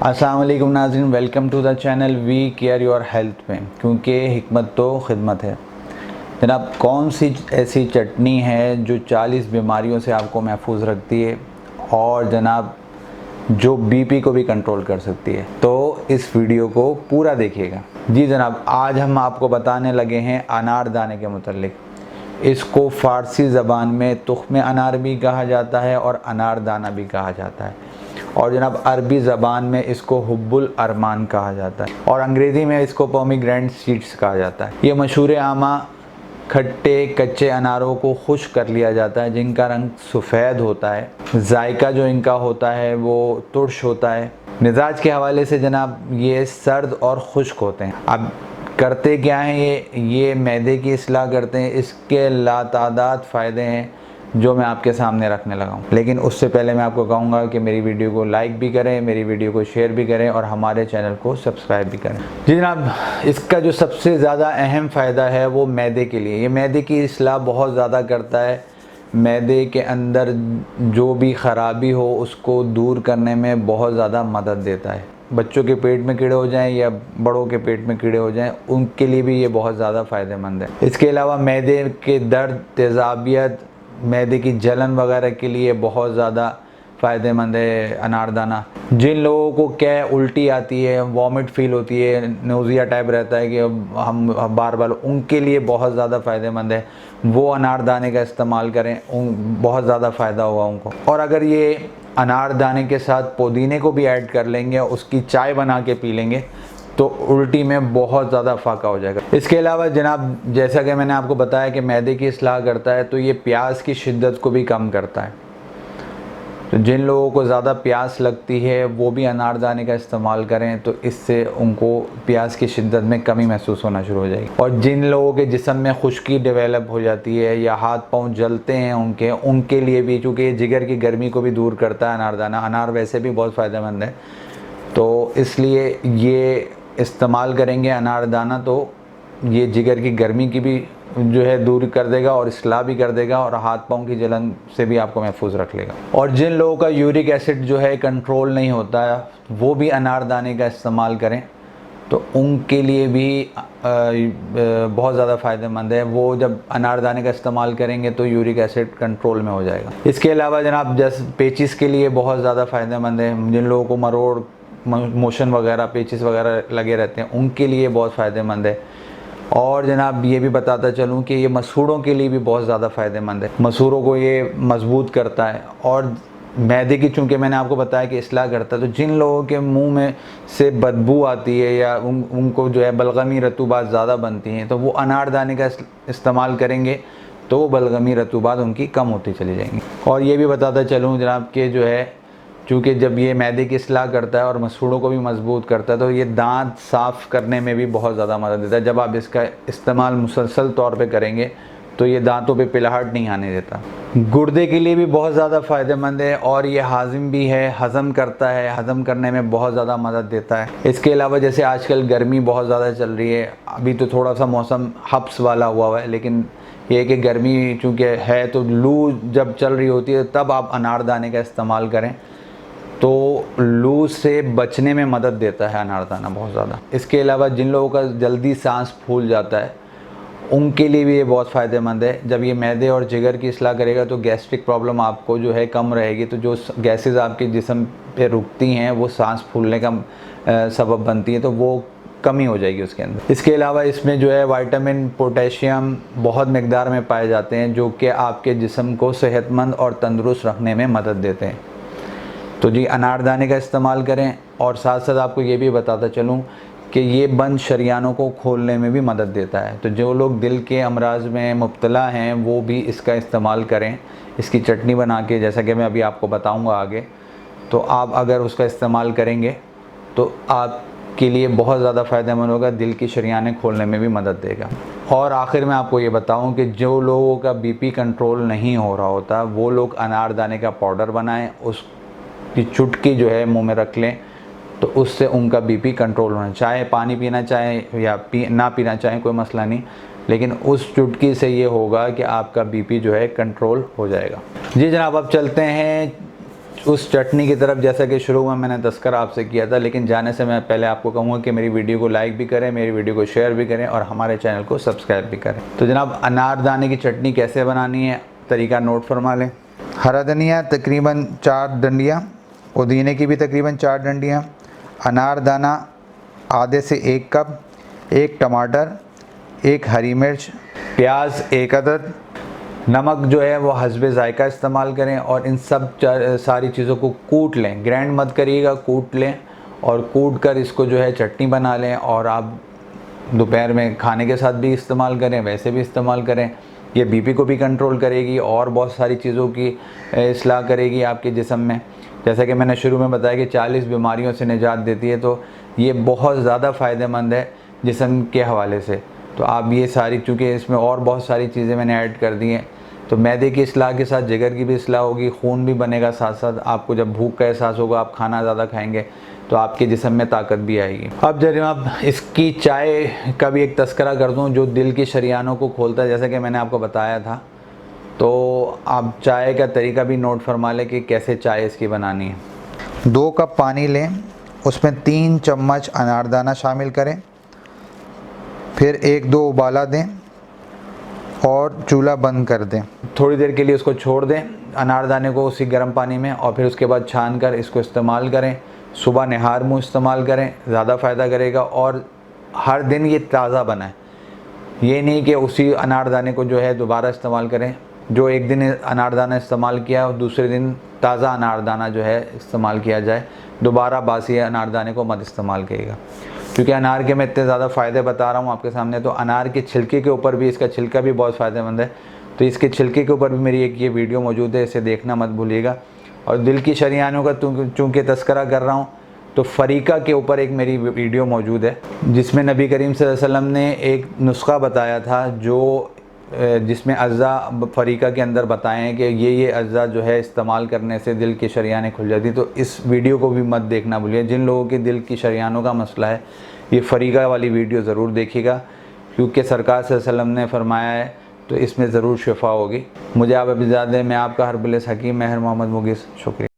अस्सलाम वालेकुम नाज़रीन, welcome to the channel we care your health में, क्योंकि हिकमत तो खिदमत है। जनाब, कौन सी ऐसी चटनी है जो 40 बीमारियों से आपको महफूज रखती है और जनाब जो बीपी को भी कंट्रोल कर सकती है? तो इस वीडियो को पूरा देखिएगा। जी जनाब, आज हम आपको बताने लगे हैं अनारदाने के मुतल्लिक। इसको फ़ारसी ज़बान में तुख्म अनार भी कहा जाता है और अनारदाना भी कहा जाता है, और जनाब अरबी ज़बान में इसको हुब्बुल अरमान कहा जाता है और अंग्रेज़ी में इसको पोमीग्रेनेट सीड्स कहा जाता है। ये मशहूर आमा खट्टे कच्चे अनारों को खुश्क कर लिया जाता है, जिनका रंग सफ़ेद होता है। जायका जो इनका होता है वो तुर्श होता है। मिजाज के हवाले से जनाब ये सर्द और खुश्क होते हैं। अब करते क्या हैं ये मैदे की इस्लाह करते हैं। इसके लातादाद फ़ायदे हैं जो मैं आपके सामने रखने लगा हूँ। लेकिन उससे पहले मैं आपको कहूँगा कि मेरी वीडियो को लाइक भी करें, मेरी वीडियो को शेयर भी करें और हमारे चैनल को सब्सक्राइब भी करें। जी जनाब, इसका जो सबसे ज़्यादा अहम फ़ायदा है वो मैदे के लिए। ये मैदे की इस्लाह बहुत ज़्यादा करता है। मैदे के अंदर जो भी ख़राबी हो उसको दूर करने में बहुत ज़्यादा मदद देता है। बच्चों के पेट में कीड़े हो जाएं या बड़ों के पेट में कीड़े हो जाएं, उनके लिए भी ये बहुत ज़्यादा फ़ायदेमंद है। इसके अलावा मैदे के दर्द, तेज़ाबियत, मैदे की जलन वगैरह के लिए बहुत ज़्यादा फ़ायदेमंद है अनारदाना। जिन लोगों को क्या उल्टी आती है, वॉमिट फील होती है, नोज़िया टाइप रहता है कि हम बार बार, उनके लिए बहुत ज़्यादा फ़ायदेमंद है। वो अनारदाने का इस्तेमाल करें, बहुत ज़्यादा फ़ायदा होगा उनको। और अगर ये अनारदाने के साथ पुदीने को भी ऐड कर लेंगे, उसकी चाय बना के पी लेंगे, तो उल्टी में बहुत ज़्यादा फ़ाका हो जाएगा। इसके अलावा जनाब, जैसा कि मैंने आपको बताया कि मैदे की इस्लाह करता है, तो ये प्यास की शिद्दत को भी कम करता है। तो जिन लोगों को ज़्यादा प्यास लगती है वो भी अनारदाने का इस्तेमाल करें, तो इससे उनको प्यास की शिद्दत में कमी महसूस होना शुरू हो जाएगी। और जिन लोगों के जिस्म में खुश्की डेवलप हो जाती है या हाथ पाँव जलते हैं उनके लिए भी, चूँकि ये जिगर की गर्मी को भी दूर करता है अनारदाना। अनार वैसे भी बहुत फ़ायदेमंद है, तो इसलिए ये इस्तेमाल करेंगे अनारदाना, तो ये जिगर की गर्मी की भी जो है दूर कर देगा और इस्लाह भी कर देगा और हाथ पाँव की जलन से भी आपको महफूज रख लेगा। और जिन लोगों का यूरिक एसिड जो है कंट्रोल नहीं होता है, वो भी अनारदाने का इस्तेमाल करें, तो उनके लिए भी बहुत ज़्यादा फ़ायदेमंद है। वो जब अनारदाने का इस्तेमाल करेंगे तो यूरिक एसिड कंट्रोल में हो जाएगा। इसके अलावा जनाब जैसे पेचिस के लिए बहुत ज़्यादा फ़ायदेमंद है। जिन लोगों को मरोड़, मोशन वगैरह, पेचिस वगैरह लगे रहते हैं, उनके लिए बहुत फ़ायदेमंद है। और जनाब ये भी बताता चलूँ कि ये मसूड़ों के लिए भी बहुत ज़्यादा फ़ायदेमंद है। मसूड़ों को ये मजबूत करता है। और मैदे की, चूँकि मैंने आपको बताया कि इस्लाह करता है, तो जिन लोगों के मुंह में से बदबू आती है या उनको जो है बलगमी रतूबात ज़्यादा बनती हैं, तो वो अनारदाने का इस्तेमाल करेंगे तो वो बलगमी रतूबात उनकी कम होती चली जाएंगी। और ये भी बताता चलूँ जनाब कि जो है, चूँकि जब ये मैदे की इस्लाह करता है और मसूड़ों को भी मजबूत करता है, तो ये दांत साफ़ करने में भी बहुत ज़्यादा मदद देता है। जब आप इसका इस्तेमाल मुसलसल तौर पे करेंगे तो ये दांतों पे पिलाहट नहीं आने देता। गुर्दे के लिए भी बहुत ज़्यादा फ़ायदेमंद है और ये हाजिम भी है, हज़म करता है, हज़म करने में बहुत ज़्यादा मदद देता है। इसके अलावा जैसे आजकल गर्मी बहुत ज़्यादा चल रही है, अभी तो थोड़ा सा मौसम हब्स वाला हुआ है, लेकिन ये कि गर्मी चूँकि है, तो लू जब चल रही होती है तब आप अनारदाने का इस्तेमाल करें, तो लू से बचने में मदद देता है अनारदाना बहुत ज़्यादा। इसके अलावा जिन लोगों का जल्दी सांस फूल जाता है, उनके लिए भी ये बहुत फ़ायदेमंद है। जब ये मैदे और जिगर की इस्लाह करेगा तो गैस्ट्रिक प्रॉब्लम आपको जो है कम रहेगी। तो जो गैसेस आपके जिस्म पे रुकती हैं, वो सांस फूलने का सबब बनती है, तो वो कमी हो जाएगी उसके अंदर। इसके अलावा इसमें जो है विटामिन, पोटेशियम बहुत मकदार में पाए जाते हैं, जो कि आपके जिस्म को सेहतमंद और तंदुरुस्त रखने में मदद देते हैं। तो जी अनारदाने का इस्तेमाल करें। और साथ साथ आपको ये भी बताता चलूँ कि ये बंद शरियानों को खोलने में भी मदद देता है। तो जो लोग दिल के अमराज में मुब्तला हैं वो भी इसका इस्तेमाल करें। इसकी चटनी बना के, जैसा कि मैं अभी आपको बताऊंगा आगे, तो आप अगर उसका इस्तेमाल करेंगे तो आपके लिए बहुत ज़्यादा फ़ायदेमंद होगा, दिल की शरियानें खोलने में भी मदद देगा। और आखिर में आपको ये बताऊं कि जो लोगों का बीपी कंट्रोल नहीं हो रहा होता, वो लोग अनारदाने का पाउडर बनाएं, उसकी चुटकी जो है मुँह में रख लें, तो उससे उनका बीपी कंट्रोल होना। चाहे पानी पीना चाहें या ना पीना चाहें, कोई मसला नहीं, लेकिन उस चुटकी से ये होगा कि आपका बीपी जो है कंट्रोल हो जाएगा। जी जनाब, अब चलते हैं उस चटनी की तरफ, जैसा कि शुरू में मैंने तस्करा आपसे किया था, लेकिन जाने से मैं पहले आपको कहूँगा कि मेरी वीडियो को लाइक भी करें, मेरी वीडियो को शेयर भी करें और हमारे चैनल को सब्सक्राइब भी करें। तो जनाब, अनारदाने की चटनी कैसे बनानी है, तरीका नोट फरमा लें। हरा धनिया तकरीबन 4 डंडियाँ, पुदीने की भी तकरीबन 4 डंडियाँ, अनारदाना आधे से 1 कप, 1 टमाटर, 1 हरी मिर्च, प्याज 1 अदद, नमक जो है वो हस्बे ज़ायका इस्तेमाल करें और इन सब सारी चीज़ों को कूट लें, ग्राइंड मत करिएगा, कूट लें और कूट कर इसको जो है चटनी बना लें। और आप दोपहर में खाने के साथ भी इस्तेमाल करें, वैसे भी इस्तेमाल करें। ये बीपी को भी कंट्रोल करेगी और बहुत सारी चीज़ों की इस्लाह करेगी आपके जिस्म में। जैसा कि मैंने शुरू में बताया कि 40 बीमारियों से निजात देती है, तो ये बहुत ज़्यादा फ़ायदेमंद है जिस्म के हवाले से। तो आप ये सारी, चूँकि इसमें और बहुत सारी चीज़ें मैंने ऐड कर दी हैं, तो मैदे की इस्लाह के साथ जिगर की भी इस्लाह होगी, खून भी बनेगा, साथ साथ आपको जब भूख का एहसास होगा, आप खाना ज़्यादा खाएंगे तो आपके जिस्म में ताकत भी आएगी। अब जनाब, इसकी चाय का भी एक तस्करा कर दूं जो दिल की शरियानों को खोलता है, जैसा कि मैंने आपको बताया था। तो आप चाय का तरीका भी नोट फरमा लें कि कैसे चाय इसकी बनानी है। 2 कप पानी लें, उसमें 3 चम्मच अनारदाना शामिल करें, फिर 1-2 उबाला दें और चूल्हा बंद कर दें। थोड़ी देर के लिए उसको छोड़ दें अनारदाने को उसी गर्म पानी में, और फिर उसके बाद छान कर इसको इस्तेमाल करें। सुबह निहार मुँह इस्तेमाल करें, ज़्यादा फ़ायदा करेगा। और हर दिन ये ताज़ा बनाएं, ये नहीं कि उसी अनारदाने को जो है दोबारा इस्तेमाल करें। जो एक दिन अनारदाना इस्तेमाल किया और दूसरे दिन ताज़ा अनारदाना जो है इस्तेमाल किया जाए, दोबारा बासी अनारदाने को मत इस्तेमाल करिएगा। क्योंकि अनार के मैं इतने ज़्यादा फ़ायदे बता रहा हूँ आपके सामने, तो अनार के छिलके के ऊपर भी, इसका छिलका भी बहुत फ़ायदेमंद है, तो इसके छिलके के ऊपर भी मेरी एक ये वीडियो मौजूद है, इसे देखना मत भूलिएगा। और दिल की शरियानों का चूँकि तस्करा कर रहा हूँ, तो फ़रीका के ऊपर एक मेरी वीडियो मौजूद है जिसमें नबी करीम सल्लल्लाहु अलैहि वसल्लम ने एक नुस्खा बताया था, जो जिसमें अज़्ज़ा फ़रीका के अंदर बताए हैं कि ये अज़्ज़ा जो है इस्तेमाल करने से दिल की शरियानें खुल जाती। तो इस वीडियो को भी मत देखना भूलिए। जिन लोगों के दिल की शरियानों का मसला है, ये फ़रीका वाली वीडियो ज़रूर देखिएगा, क्योंकि सरकार सल्लल्लाहु अलैहि वसल्लम ने फरमाया है, तो इसमें ज़रूर शिफा होगी। मुझे आप इजाज़त दें, मैं आपका हरबिल हकीम महर मोहम्मद मुगीस, शुक्रिया।